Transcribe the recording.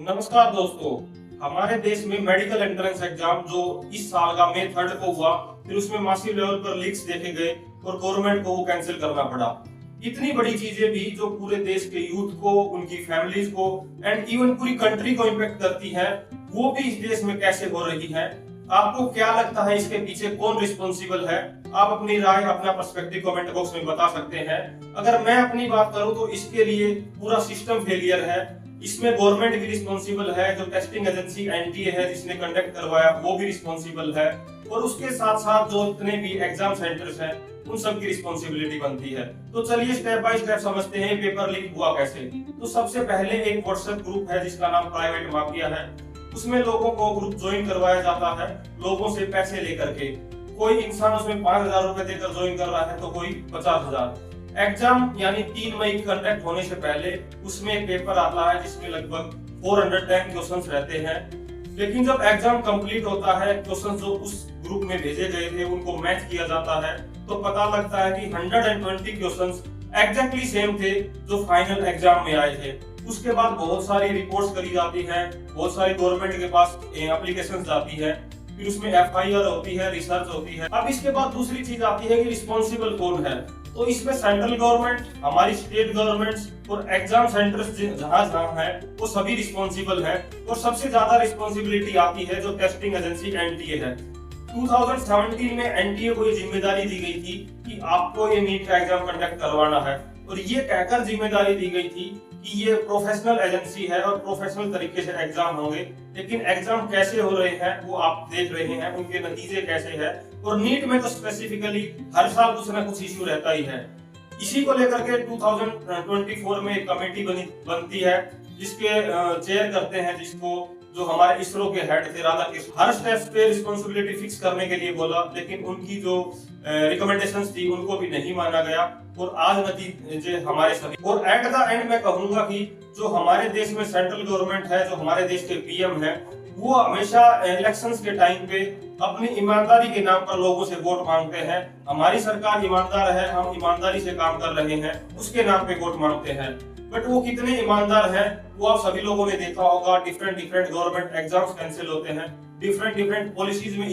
नमस्कार दोस्तों। हमारे देश में मेडिकल एंट्रेंस एग्जाम जो इस साल का मई 3 को हुआ, फिर उसमें मासिव लेवल पर लीक्स देखे गए और गवर्नमेंट को वो कैंसिल करना पड़ा। इतनी बड़ी चीजें भी जो पूरे देश के यूथ को, उनकी फैमिलीज को एंड इवन पूरी कंट्री को इम्पेक्ट करती है, वो भी इस देश में कैसे हो रही है। आपको क्या लगता है इसके पीछे कौन रिस्पॉन्सिबल है? आप अपनी राय, अपना पर्सपेक्टिव कमेंट बॉक्स में बता सकते हैं। अगर मैं अपनी बात करूं तो इसके लिए पूरा सिस्टम फेलियर है। इसमें गवर्नमेंट भी रिस्पॉन्सिबल है, जो टेस्टिंग एजेंसी एनटीए है जिसने कंडक्ट करवाया वो भी रिस्पॉन्सिबल है, और उसके साथ साथ जो इतने भी एग्जाम सेंटर्स हैं उन सब की रिस्पॉन्सिबिलिटी बनती है। तो चलिए स्टेप बाय स्टेप समझते हैं पेपर लीक हुआ कैसे। तो सबसे पहले एक व्हाट्सएप ग्रुप है जिसका नाम प्राइवेट माफिया है। उसमें लोगों को ग्रुप ज्वाइन करवाया जाता है, लोगों से पैसे लेकर के। कोई इंसान उसमें 5,000 रुपए देकर ज्वाइन कर रहा है तो कोई 50,000। एग्जाम यानी 3 मई कंडक्ट होने से पहले उसमें एक पेपर आता है जिसमें लगभग 410 क्वेश्चंस रहते हैं। लेकिन जब एग्जाम कंप्लीट होता है, क्वेश्चंस जो उस ग्रुप में भेजे गए थे उनको मैच किया जाता है, तो पता लगता है कि 120 क्वेश्चंस एग्जैक्टली सेम थे जो फाइनल एग्जाम में आए थे। उसके बाद बहुत सारी रिपोर्ट्स करी जाती है, बहुत सारी गवर्नमेंट के पास एप्लीकेशन जाती है, फिर उसमें एफआईआर होती है, रिसर्च होती है। अब इसके बाद दूसरी चीज आती है कि रिस्पॉन्सिबल कौन है। तो इसमें सेंट्रल गवर्नमेंट, हमारी स्टेट गवर्नमेंट्स और एग्जाम सेंटर्स जहां जहां है वो सभी रिस्पॉन्सिबल है। और सबसे ज्यादा रिस्पॉन्सिबिलिटी आती है जो टेस्टिंग एजेंसी एनटीए है। 2017 में एनटीए को ये जिम्मेदारी दी गई थी कि आपको ये नीट का एग्जाम कंडक्ट करवाना है, और ये कहकर जिम्मेदारी दी गई थी कि ये प्रोफेशनल एजेंसी है और प्रोफेशनल तरीके से एग्जाम होंगे। लेकिन एग्जाम कैसे हो रहे हैं वो आप देख रहे हैं, उनके नतीजे कैसे हैं। और नीट में तो स्पेसिफिकली हर साल कुछ ना कुछ इश्यू रहता ही है। इसी को लेकर के 2024 में एक कमेटी बनती है जिसके चेयर करते हैं, जिसको जो हमारे इसरो के हेड थे राधाकृष्ण। हर स्टेप पे रिस्पॉन्सिबिलिटी फिक्स करने के लिए बोला, लेकिन उनकी जो रिकमेंडेशंस थी उनको भी नहीं माना गया, और आज नतीजे हमारे सभी। और एट द एंड मैं कहूंगा कि जो हमारे देश में सेंट्रल गवर्नमेंट है, जो हमारे देश के पीएम है, वो हमेशा इलेक्शंस के टाइम पे अपनी ईमानदारी के नाम पर लोगों से वोट मांगते हैं। हमारी सरकार ईमानदार है, हम ईमानदारी से काम कर रहे हैं, उसके नाम पे वोट मांगते हैं। बट वो कितने ईमानदार हैं वो आप सभी लोगों ने देखा होगा। डिफरेंट गवर्नमेंट एग्जाम्स कैंसिल होते हैं, डिफरेंट पॉलिसीज में